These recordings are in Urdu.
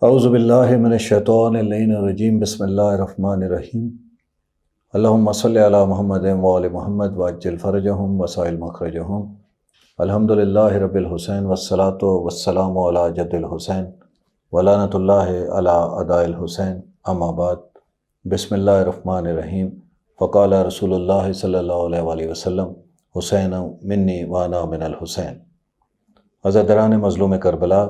اعوذ باللہ من الشیطان اللعین الرجیم بسم اللہ الرحمن الرحیم اللہم صلی علی محمد وآل محمد وعجل فرجہم وسائل مخرجہم الحمدللہ رب الحسین والصلاة والسلام علی جد الحسین ولعنۃ اللہ علی اعداء الحسین اما بعد بسم اللہ الرحمن الرحیم فقال رسول اللہ صلی اللہ علیہ وآلہ وسلم حسین منی وانا من الحسین۔ عزاداران مظلوم کربلا،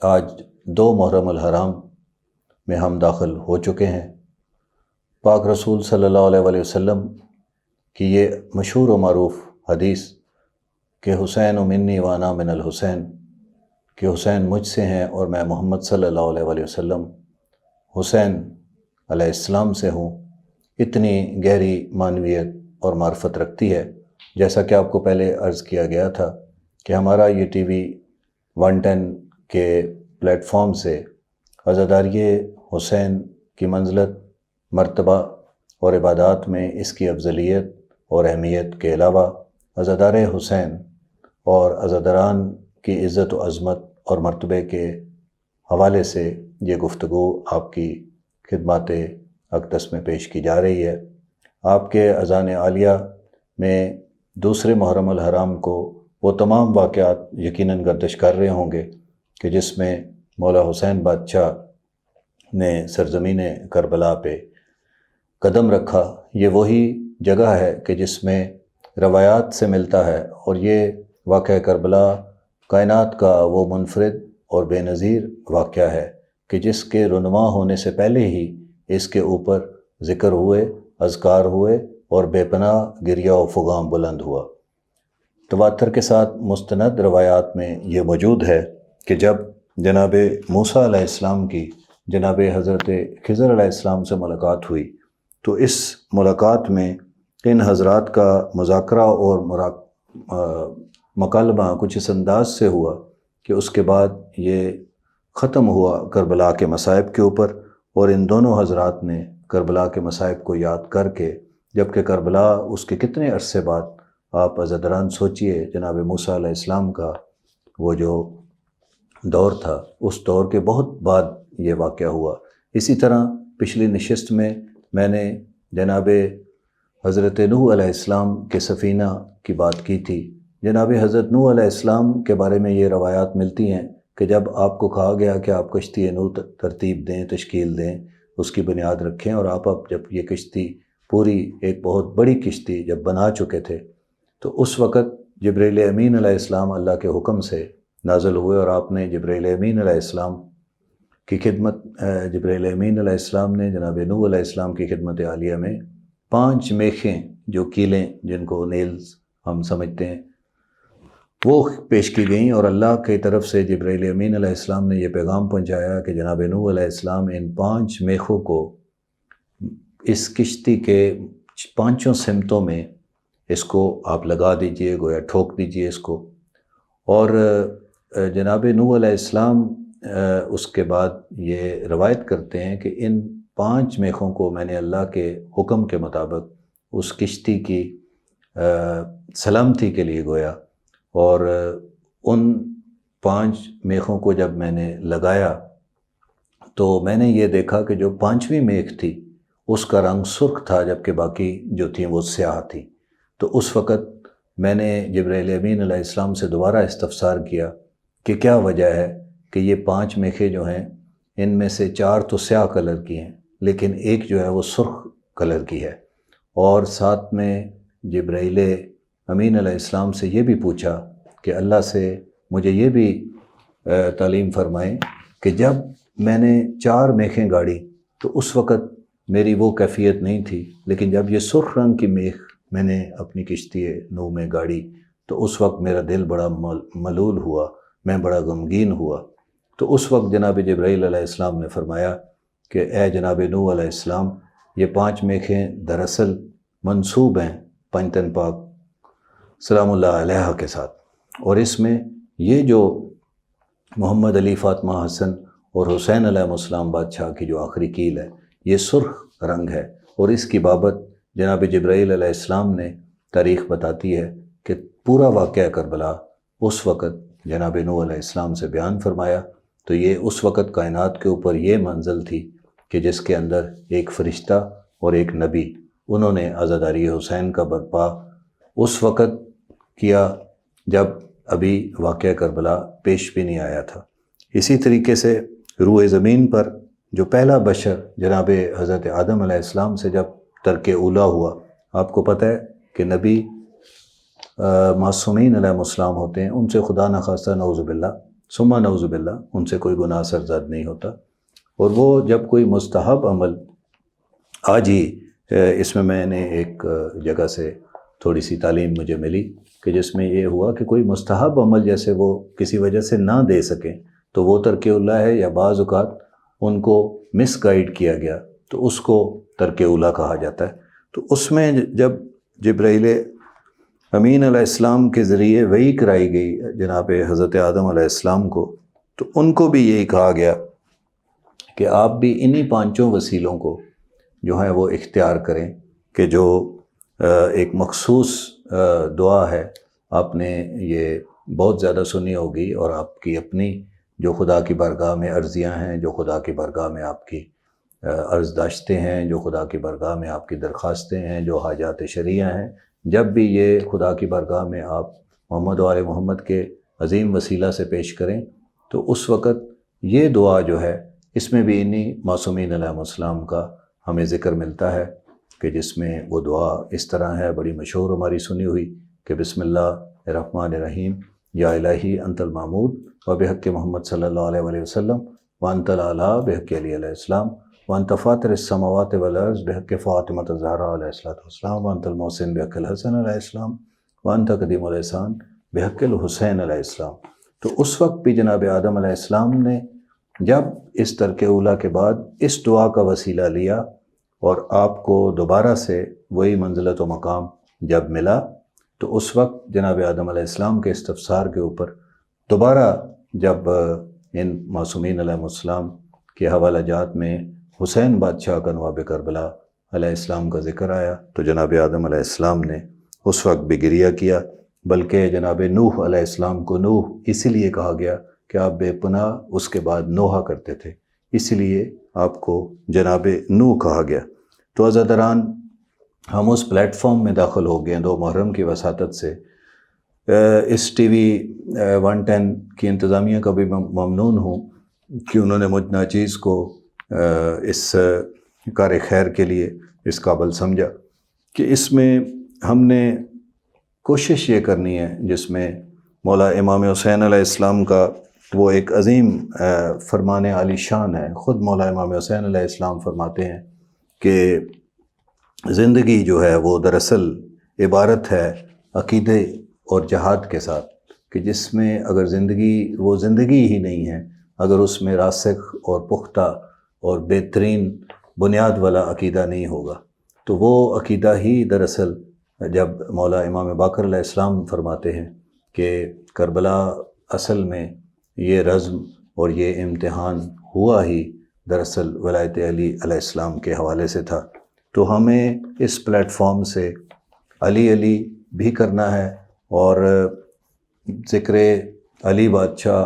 آج 2 محرم الحرام میں ہم داخل ہو چکے ہیں۔ پاک رسول صلی اللہ علیہ وآلہ وسلم کی یہ مشہور و معروف حدیث کہ حسین منی وانا من الحسین، کہ حسین مجھ سے ہیں اور میں محمد صلی اللہ علیہ وآلہ وسلم حسین علیہ السلام سے ہوں، اتنی گہری معنویت اور معرفت رکھتی ہے۔ جیسا کہ آپ کو پہلے عرض کیا گیا تھا کہ ہمارا یہ ٹی وی 110 کے پلیٹ فارم سے عزاداری حسین کی منزلت، مرتبہ اور عبادات میں اس کی افضلیت اور اہمیت کے علاوہ عزادار حسین اور عزاداران کی عزت و عظمت اور مرتبے کے حوالے سے یہ گفتگو آپ کی خدمات اقدس میں پیش کی جا رہی ہے۔ آپ کے اذان عالیہ میں دوسرے محرم الحرام کو وہ تمام واقعات یقیناً گردش کر رہے ہوں گے کہ جس میں مولا حسین بادشاہ نے سرزمین کربلا پہ قدم رکھا۔ یہ وہی جگہ ہے کہ جس میں روایات سے ملتا ہے، اور یہ واقعہ کربلا کائنات کا وہ منفرد اور بے نظیر واقعہ ہے کہ جس کے رونما ہونے سے پہلے ہی اس کے اوپر ذکر ہوئے، اذکار ہوئے اور بے پناہ گریہ و فغاں بلند ہوا۔ تواتر کے ساتھ مستند روایات میں یہ موجود ہے کہ جب جناب موسیٰ علیہ السلام کی جناب حضرت خضر علیہ السلام سے ملاقات ہوئی، تو اس ملاقات میں ان حضرات کا مذاکرہ اور مکالمہ کچھ اس انداز سے ہوا کہ اس کے بعد یہ ختم ہوا کربلا کے مصائب کے اوپر، اور ان دونوں حضرات نے کربلا کے مصائب کو یاد کر کے، جبکہ کربلا اس کے کتنے عرصے بعد، آپ عزاداران سوچئے، جناب موسیٰ علیہ السلام کا وہ جو دور تھا، اس دور کے بہت بعد یہ واقعہ ہوا۔ اسی طرح پچھلی نشست میں نے جناب حضرت نوح علیہ السلام کے سفینہ کی بات کی تھی۔ جناب حضرت نوح علیہ السلام کے بارے میں یہ روایات ملتی ہیں کہ جب آپ کو کہا گیا کہ آپ کشتی نوح ترتیب دیں، تشکیل دیں، اس کی بنیاد رکھیں، اور آپ جب یہ کشتی پوری ایک بہت بڑی کشتی جب بنا چکے تھے، تو اس وقت جبریل امین علیہ السلام اللہ کے حکم سے نازل ہوئے، اور آپ نے جبریل امین علیہ السلام کی خدمت، جبریل امین علیہ السلام نے جناب نوح علیہ السلام کی خدمت عالیہ میں 5 میخیں، جو کیلیں جن کو نیلز ہم سمجھتے ہیں، وہ پیش کی گئیں، اور اللہ کی طرف سے جبریل امین علیہ السلام نے یہ پیغام پہنچایا کہ جناب نوح علیہ السلام ان 5 میخوں کو اس کشتی کے 5 سمتوں میں اس کو آپ لگا دیجئے، گویا ٹھوک دیجئے اس کو۔ اور جناب نوح علیہ السلام اس کے بعد یہ روایت کرتے ہیں کہ ان 5 میخوں کو میں نے اللہ کے حکم کے مطابق اس کشتی کی سلامتی کے لیے گویا، اور ان 5 میخوں کو جب میں نے لگایا تو میں نے یہ دیکھا کہ جو 5ویں میخ تھی اس کا رنگ سرخ تھا، جبکہ باقی جو تھیں وہ سیاہ تھی۔ تو اس وقت میں نے جبریل امین علیہ السلام سے دوبارہ استفسار کیا کہ کیا وجہ ہے کہ یہ 5 میخیں جو ہیں، ان میں سے 4 تو سیاہ کلر کی ہیں، لیکن ایک جو ہے وہ سرخ کلر کی ہے۔ اور ساتھ میں جبریل امین علیہ السلام سے یہ بھی پوچھا کہ اللہ سے مجھے یہ بھی تعلیم فرمائیں کہ جب میں نے 4 میخیں گاڑی تو اس وقت میری وہ کیفیت نہیں تھی، لیکن جب یہ سرخ رنگ کی میخ میں نے اپنی کشتی نوح میں گاڑی تو اس وقت میرا دل بڑا ملول ہوا، میں بڑا غمگین ہوا۔ تو اس وقت جناب جبرائیل علیہ السلام نے فرمایا کہ اے جناب نوح علیہ السلام، یہ 5 میخیں دراصل منسوب ہیں پنجتن پاک سلام اللہ علیہ کے ساتھ، اور اس میں یہ جو محمد علی فاطمہ حسن اور حسین علیہ السلام بادشاہ کی جو آخری کیل ہے، یہ سرخ رنگ ہے، اور اس کی بابت جناب جبرائیل علیہ السلام نے تاریخ بتاتی ہے کہ پورا واقعہ کربلا اس وقت جناب نوح علیہ السلام سے بیان فرمایا تو یہ اس وقت کائنات کے اوپر یہ منزل تھی کہ جس کے اندر ایک فرشتہ اور ایک نبی، انہوں نے عزاداری حسین کا برپا اس وقت کیا جب ابھی واقعہ کربلا پیش بھی نہیں آیا تھا۔ اسی طریقے سے روئے زمین پر جو پہلا بشر جناب حضرت آدم علیہ السلام سے جب ترک اولا ہوا، آپ کو پتہ ہے کہ نبی معصومین علیہ السلام ہوتے ہیں، ان سے خدا نخواستہ نعوذ باللہ ثم نعوذ باللہ ان سے کوئی گناہ سرزد نہیں ہوتا، اور وہ جب کوئی مستحب عمل، آج ہی اس میں نے ایک جگہ سے تھوڑی سی تعلیم مجھے ملی کہ جس میں یہ ہوا کہ کوئی مستحب عمل جیسے وہ کسی وجہ سے نہ دے سکیں تو وہ ترک اولا ہے، یا بعض اوقات ان کو مس گائیڈ کیا گیا تو اس کو ترک اولا کہا جاتا ہے۔ تو اس میں جب جبرائیل امین علیہ السلام کے ذریعے وحی کرائی گئی جناب حضرت آدم علیہ السلام کو، تو ان کو بھی یہی کہا گیا کہ آپ بھی انہی پانچوں وسیلوں کو جو ہے وہ اختیار کریں، کہ جو ایک مخصوص دعا ہے، آپ نے یہ بہت زیادہ سنی ہوگی، اور آپ کی اپنی جو خدا کی بارگاہ میں عرضیاں ہیں، جو خدا کی بارگاہ میں آپ کی عرض داشتیں ہیں، جو خدا کی بارگاہ میں آپ کی درخواستیں ہیں، جو حاجات شرعیہ ہیں، جب بھی یہ خدا کی بارگاہ میں آپ محمد و آل محمد کے عظیم وسیلہ سے پیش کریں تو اس وقت یہ دعا جو ہے اس میں بھی انہی معصومین علیہ السلام کا ہمیں ذکر ملتا ہے، کہ جس میں وہ دعا اس طرح ہے، بڑی مشہور ہماری سنی ہوئی، کہ بسم اللہ الرحمن الرحیم، یا الہی انت المعمود و بحق محمد صلی اللہ علیہ وآلہ وسلم وانت الاعلیٰ بحق علی علیہ السلام وانت فاطر السماوات والارض بحق فاطمۃ الزہراء علیہ السلام وانت المحسن بحق الحسن علیہ السلام وانت قدیم الاحسان بحق الحسین علیہ السلام۔ تو اس وقت بھی جناب آدم علیہ السلام نے جب اس ترک اولا کے بعد اس دعا کا وسیلہ لیا، اور آپ کو دوبارہ سے وہی منزلت و مقام جب ملا، تو اس وقت جناب آدم علیہ السلام کے استفسار کے اوپر دوبارہ جب ان معصومین علیہ السلام کے حوالہ جات میں حسین بادشاہ کا نواب کربلا علیہ السلام کا ذکر آیا، تو جناب آدم علیہ السلام نے اس وقت بھی گریہ کیا، بلکہ جناب نوح علیہ السلام کو نوح اسی لیے کہا گیا کہ آپ بے پناہ اس کے بعد نوحہ کرتے تھے، اسی لیے آپ کو جناب نوح کہا گیا۔ تو عزاداران، ہم اس پلیٹ فارم میں داخل ہو گئے ہیں 2 محرم کی وساطت سے۔ اس ٹی وی 110 کی انتظامیہ کا بھی ممنون ہوں کہ انہوں نے مجھ ناچیز کو اس کار خیر کے لیے اس قابل سمجھا، کہ اس میں ہم نے کوشش یہ کرنی ہے جس میں مولا امام حسین علیہ السلام کا وہ ایک عظیم فرمان عالی شان ہے۔ خود مولا امام حسین علیہ السلام فرماتے ہیں کہ زندگی جو ہے وہ دراصل عبارت ہے عقیدے اور جہاد کے ساتھ، کہ جس میں اگر وہ زندگی ہی نہیں ہے، اگر اس میں راسخ اور پختہ اور بہترین بنیاد والا عقیدہ نہیں ہوگا، تو وہ عقیدہ ہی دراصل جب مولا امام باقر علیہ السلام فرماتے ہیں کہ کربلا اصل میں یہ رزم اور یہ امتحان ہوا ہی دراصل ولایت علی علیہ السلام کے حوالے سے تھا، تو ہمیں اس پلیٹ فارم سے علی علی بھی کرنا ہے، اور ذکر علی بادشاہ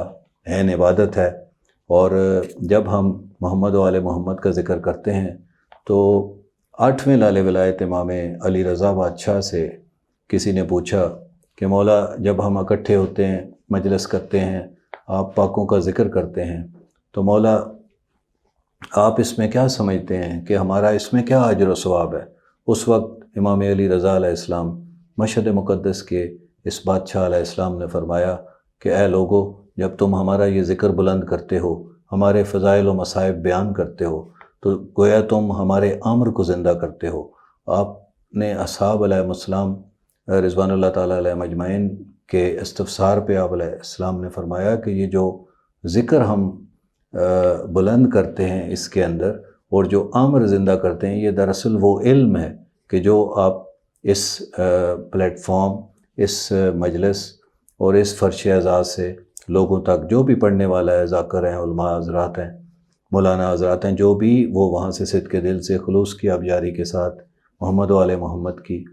عین عبادت ہے، اور جب ہم محمد و آل محمد کا ذکر کرتے ہیں تو 8ویں لال ولایت امام علی رضا بادشاہ سے کسی نے پوچھا کہ مولا، جب ہم اکٹھے ہوتے ہیں، مجلس کرتے ہیں، آپ پاکوں کا ذکر کرتے ہیں، تو مولا آپ اس میں کیا سمجھتے ہیں کہ ہمارا اس میں کیا اجر و ثواب ہے؟ اس وقت امام علی رضا علیہ السلام مشہد مقدس کے اس بادشاہ علیہ السلام نے فرمایا کہ اے لوگو، جب تم ہمارا یہ ذکر بلند کرتے ہو، ہمارے فضائل و مصائب بیان کرتے ہو، تو گویا تم ہمارے امر کو زندہ کرتے ہو۔ آپ نے اصحاب علیہ السلام رضوان اللہ تعالیٰ علیہ مجمعین کے استفسار پہ آپ علیہ السلام نے فرمایا کہ یہ جو ذکر ہم بلند کرتے ہیں اس کے اندر، اور جو امر زندہ کرتے ہیں، یہ دراصل وہ علم ہے کہ جو آپ اس پلیٹ فارم، اس مجلس اور اس فرش اعزاز سے لوگوں تک، جو بھی پڑھنے والا ہے، ذاکر ہیں، علماء حضرات ہیں، مولانا حضرات ہیں، جو بھی وہ وہاں سے صدق دل سے خلوص کی آبیاری کے ساتھ محمد و آل محمد کی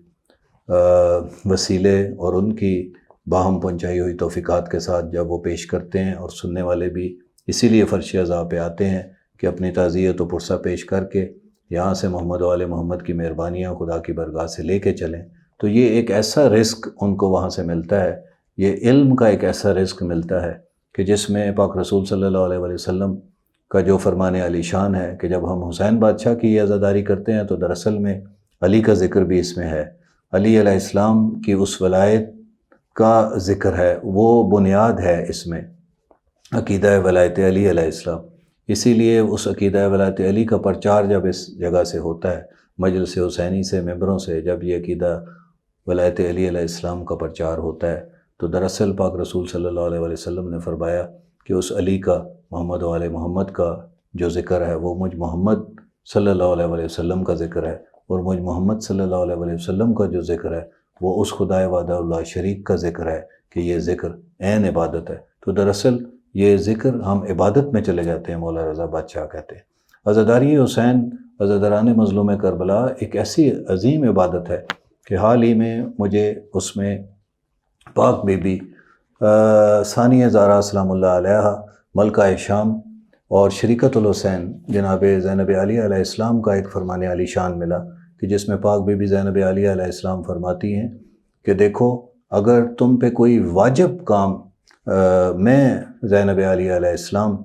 وسیلے اور ان کی باہم پہنچائی ہوئی توفیقات کے ساتھ جب وہ پیش کرتے ہیں، اور سننے والے بھی اسی لیے فرش اعضاء پہ آتے ہیں کہ اپنی تعزیت و پرسہ پیش کر کے یہاں سے محمد و آل محمد کی مہربانیاں خدا کی برگاہ سے لے کے چلیں۔ تو یہ ایک ایسا رزق ان کو وہاں سے ملتا ہے، یہ علم کا ایک ایسا رزق ملتا ہے کہ جس میں پاک رسول صلی اللہ علیہ وسلم کا جو فرمان علی شان ہے کہ جب ہم حسین بادشاہ کی عزاداری کرتے ہیں تو دراصل میں علی کا ذکر بھی اس میں ہے، علی علیہ السلام کی اس ولایت کا ذکر ہے، وہ بنیاد ہے اس میں، عقیدہ ولایت علی علیہ السلام۔ اسی لیے اس عقیدہ ولایت علی کا پرچار جب اس جگہ سے ہوتا ہے، مجلس حسینی سے، ممبروں سے جب یہ عقیدہ ولایت علی علیہ السلام کا پرچار ہوتا ہے، تو دراصل پاک رسول صلی اللہ علیہ وسلم نے فرمایا کہ اس علی کا، محمد و آل محمد کا جو ذکر ہے وہ مجھ محمد صلی اللہ علیہ وسلم کا ذکر ہے، اور مجھ محمد صلی اللہ علیہ وسلم کا جو ذکر ہے وہ اس خدائے وحدہ اللہ شریک کا ذکر ہے کہ یہ ذکر عین عبادت ہے۔ تو دراصل یہ ذکر ہم عبادت میں چلے جاتے ہیں، مولا رضا بادشاہ کہتے ہیں۔ عزاداری حسین، عزاداران مظلوم کربلا ایک ایسی عظیم عبادت ہے کہ حال ہی میں مجھے اس میں پاک بی بی ثانیہ زہرا سلام اللہ علیہ، ملکہ شام اور شریکت الحسین جناب زینب علی علیہ السلام کا ایک فرمان علی شان ملا کہ جس میں پاک بی بی زینب علی علیہ السلام فرماتی ہیں کہ دیکھو اگر تم پہ کوئی واجب کام میں زینب علی علیہ السلام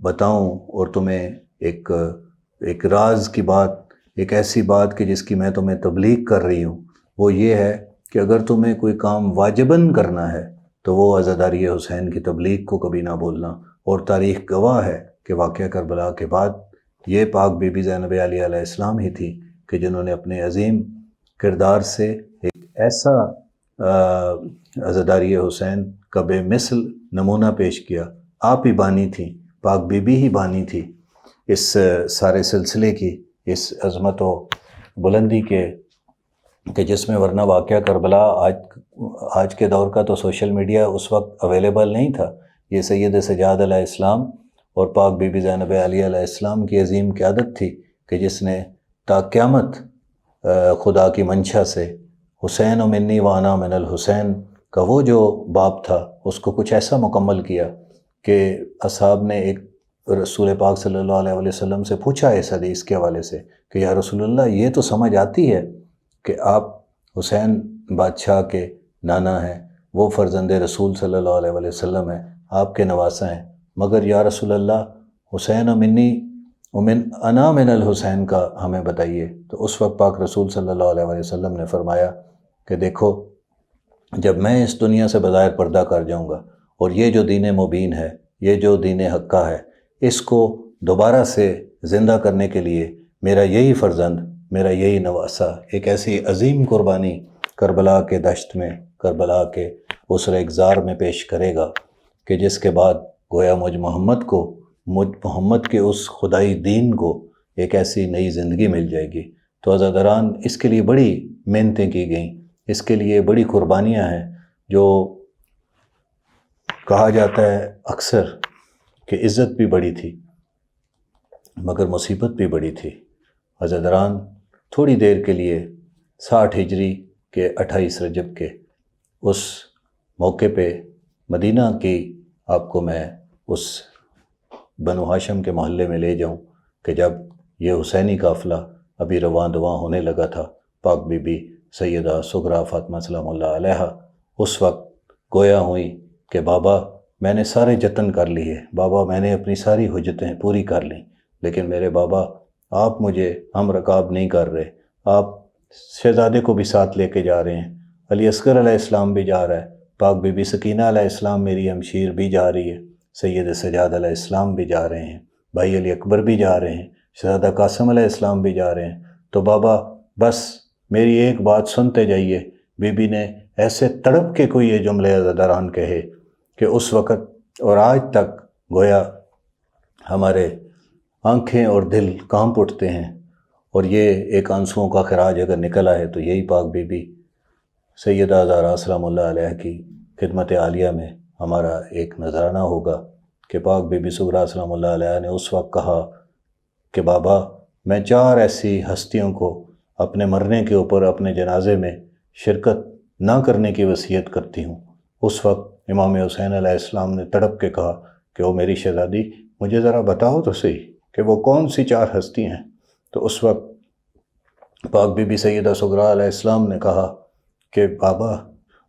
بتاؤں اور تمہیں ایک راز کی بات، ایک ایسی بات کہ جس کی میں تمہیں تبلیغ کر رہی ہوں، وہ یہ ہے کہ اگر تمہیں کوئی کام واجباً کرنا ہے تو وہ عزاداری حسین کی تبلیغ کو کبھی نہ بولنا۔ اور تاریخ گواہ ہے کہ واقعہ کربلا کے بعد یہ پاک بی بی زینب علی علیہ السلام ہی تھی کہ جنہوں نے اپنے عظیم کردار سے ایک ایسا عزاداری حسین کا بے مثل نمونہ پیش کیا۔ آپ ہی بانی تھی، پاک بی بی ہی بانی تھی اس سارے سلسلے کی، اس عظمت و بلندی کے کہ جس میں ورنہ واقعہ کربلا آج کے دور کا تو سوشل میڈیا اس وقت اویلیبل نہیں تھا۔ یہ سید سجاد علیہ السلام اور پاک بی بی زینب علی علیہ السلام کی عظیم قیادت تھی کہ جس نے تا قیامت خدا کی منشا سے حسین و منی وانا من الحسین کا وہ جو باب تھا اس کو کچھ ایسا مکمل کیا کہ اصحاب نے ایک رسول پاک صلی اللہ علیہ وسلم سے پوچھا اس حدیث کے حوالے سے کہ یا رسول اللہ یہ تو سمجھ آتی ہے کہ آپ حسین بادشاہ کے نانا ہیں، وہ فرزند رسول صلی اللہ علیہ وسلم ہیں، آپ کے نواسا ہیں، مگر یا رسول اللہ حسین و منی ومن انا من الحسین کا ہمیں بتائیے۔ تو اس وقت پاک رسول صلی اللہ علیہ وسلم نے فرمایا کہ دیکھو جب میں اس دنیا سے بظاہر پردہ کر جاؤں گا اور یہ جو دین مبین ہے، یہ جو دین حقہ ہے، اس کو دوبارہ سے زندہ کرنے کے لیے میرا یہی فرزند، میرا یہی نواسا ایک ایسی عظیم قربانی کربلا کے دشت میں، کربلا کے اس ریگزار میں پیش کرے گا کہ جس کے بعد گویا مجھ محمد کے اس خدائی دین کو ایک ایسی نئی زندگی مل جائے گی۔ تو عزاداران اس کے لیے بڑی محنتیں کی گئیں، اس کے لیے بڑی قربانیاں ہیں، جو کہا جاتا ہے اکثر کہ عزت بھی بڑی تھی مگر مصیبت بھی بڑی تھی۔ عزاداران تھوڑی دیر کے لیے 60 ہجری کے 28 رجب کے اس موقع پہ مدینہ کی آپ کو میں اس بنو ہاشم کے محلے میں لے جاؤں کہ جب یہ حسینی قافلہ ابھی رواں دواں ہونے لگا تھا، پاک بی بی سیدہ صغریٰ فاطمہ سلام اللہ علیہا اس وقت گویا ہوئی کہ بابا میں نے سارے جتن کر لیے، بابا میں نے اپنی ساری حجتیں پوری کر لیں، لیکن میرے بابا آپ مجھے ہم رکاب نہیں کر رہے، آپ شہزادے کو بھی ساتھ لے کے جا رہے ہیں، علی اصغر علیہ السلام بھی جا رہا ہے، پاک بی بی سکینہ علیہ السلام میری ہمشیر بھی جا رہی ہے، سید سجاد علیہ السلام بھی جا رہے ہیں، بھائی علی اکبر بھی جا رہے ہیں، شہزادہ قاسم علیہ السلام بھی جا رہے ہیں، تو بابا بس میری ایک بات سنتے جائیے۔ بی بی نے ایسے تڑپ کے کوئی یہ جملے عزاداران کہے کہ اس وقت اور آج تک گویا ہمارے آنکھیں اور دل کانپ اٹھتے ہیں، اور یہ ایک آنسوؤں کا خراج اگر نکلا ہے تو یہی پاک بی بی سیدہ زہرا سلام اللہ علیہ کی خدمت عالیہ میں ہمارا ایک نذرانہ ہوگا کہ پاک بی بی صغریٰ سلام اللہ علیہ نے اس وقت کہا کہ بابا میں 4 ایسی ہستیوں کو اپنے مرنے کے اوپر اپنے جنازے میں شرکت نہ کرنے کی وصیت کرتی ہوں۔ اس وقت امام حسین علیہ السلام نے تڑپ کے کہا کہ وہ میری شہزادی مجھے ذرا بتاؤ تو صحیح کہ وہ کون سی 4 ہستی ہیں۔ تو اس وقت پاک بی بی سیدہ سغریٰ علیہ السلام نے کہا کہ بابا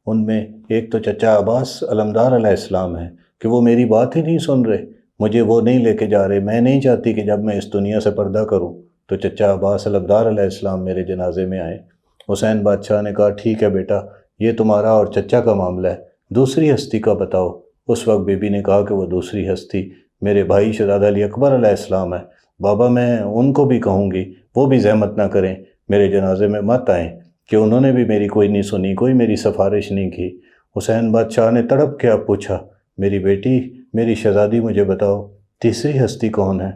ان میں ایک تو چچا عباس علمدار علیہ السلام ہیں کہ وہ میری بات ہی نہیں سن رہے، مجھے وہ نہیں لے کے جا رہے، میں نہیں چاہتی کہ جب میں اس دنیا سے پردہ کروں تو چچا عباس علمدار علیہ السلام میرے جنازے میں آئیں۔ حسین بادشاہ نے کہا ٹھیک ہے بیٹا، یہ تمہارا اور چچا کا معاملہ ہے، دوسری ہستی کا بتاؤ۔ اس وقت بی بی نے کہا کہ وہ دوسری ہستی میرے بھائی شہزادہ علی اکبر علیہ السلام ہے۔ بابا میں ان کو بھی کہوں گی، وہ بھی زحمت نہ کریں، میرے جنازے میں مت آئیں، کہ انہوں نے بھی میری کوئی نہیں سنی، کوئی میری سفارش نہیں کی۔ حسین بادشاہ نے تڑپ کے اب پوچھا میری بیٹی، میری شہزادی مجھے بتاؤ تیسری ہستی کون ہے؟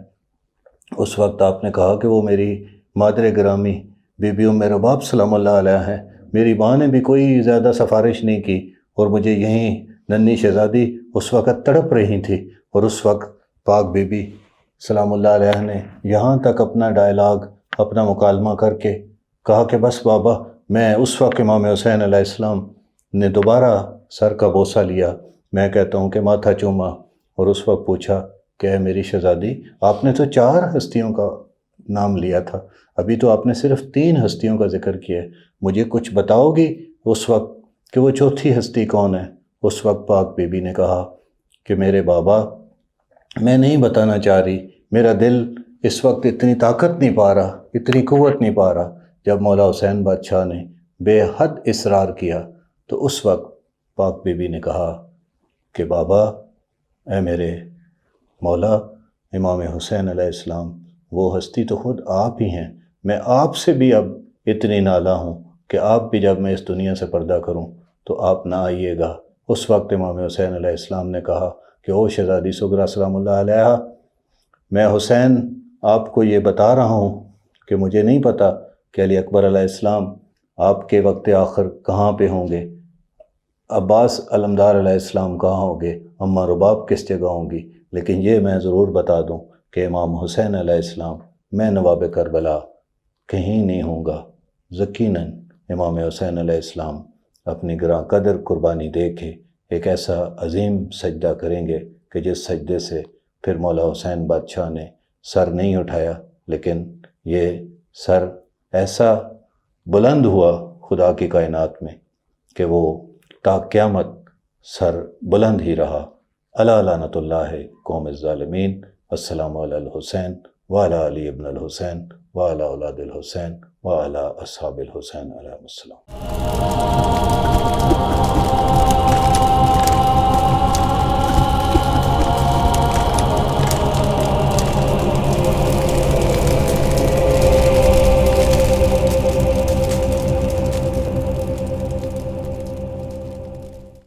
اس وقت آپ نے کہا کہ وہ میری مادر گرامی بی بی ام رباب سلام اللہ علیہ ہے، میری ماں نے بھی کوئی زیادہ سفارش نہیں کی، اور مجھے یہیں ننھی شہزادی اس وقت تڑپ رہی تھی۔ اور اس وقت پاک بی بی سلام اللہ علیہ نے یہاں تک اپنا ڈائلاگ، اپنا مکالمہ کر کے کہا کہ بس بابا، میں اس وقت امام حسین علیہ السلام نے دوبارہ سر کا بوسہ لیا، میں کہتا ہوں کہ ماتھا چوما، اور اس وقت پوچھا کہ اے میری شہزادی، آپ نے تو 4 ہستیوں کا نام لیا تھا، ابھی تو آپ نے صرف 3 ہستیوں کا ذکر کیا ہے، مجھے کچھ بتاؤ گی اس وقت کہ وہ چوتھی ہستی کون ہے؟ اس وقت پاک بی بی نے کہا کہ میرے بابا، میں نہیں بتانا چاہ رہی، میرا دل اس وقت اتنی طاقت نہیں پا رہا، اتنی قوت نہیں پا رہا۔ جب مولا حسین بادشاہ نے بے حد اصرار کیا تو اس وقت پاک بی بی نے کہا کہ بابا، اے میرے مولا امام حسین علیہ السلام، وہ ہستی تو خود آپ ہی ہیں، میں آپ سے بھی اب اتنی نالاں ہوں کہ آپ بھی جب میں اس دنیا سے پردہ کروں تو آپ نہ آئیے گا۔ اس وقت امام حسین علیہ السلام نے کہا کہ او شہزادی سغریٰ سلام اللہ علیہ، میں حسین آپ کو یہ بتا رہا ہوں کہ مجھے نہیں پتا کہ علی اکبر علیہ السلام آپ کے وقت آخر کہاں پہ ہوں گے، عباس علمدار علیہ السلام کہاں ہوں گے، اماں رباب کس جگہ ہوں گی، لیکن یہ میں ضرور بتا دوں کہ امام حسین علیہ السلام، میں نواب کربلا کہیں نہیں ہوں گا۔ یقیناً امام حسین علیہ السلام اپنی گراں قدر قربانی دے کے ایک ایسا عظیم سجدہ کریں گے کہ جس سجدے سے پھر مولا حسین بادشاہ نے سر نہیں اٹھایا، لیکن یہ سر ایسا بلند ہوا خدا کی کائنات میں کہ وہ تا قیامت سر بلند ہی رہا۔ الا لعنت اللہ قوم الظالمین۔ السلام علی الحسین وعلی علی ابن الحسین وعلی اولاد الحسین وعلی اصحاب الحسین علیہ السلام۔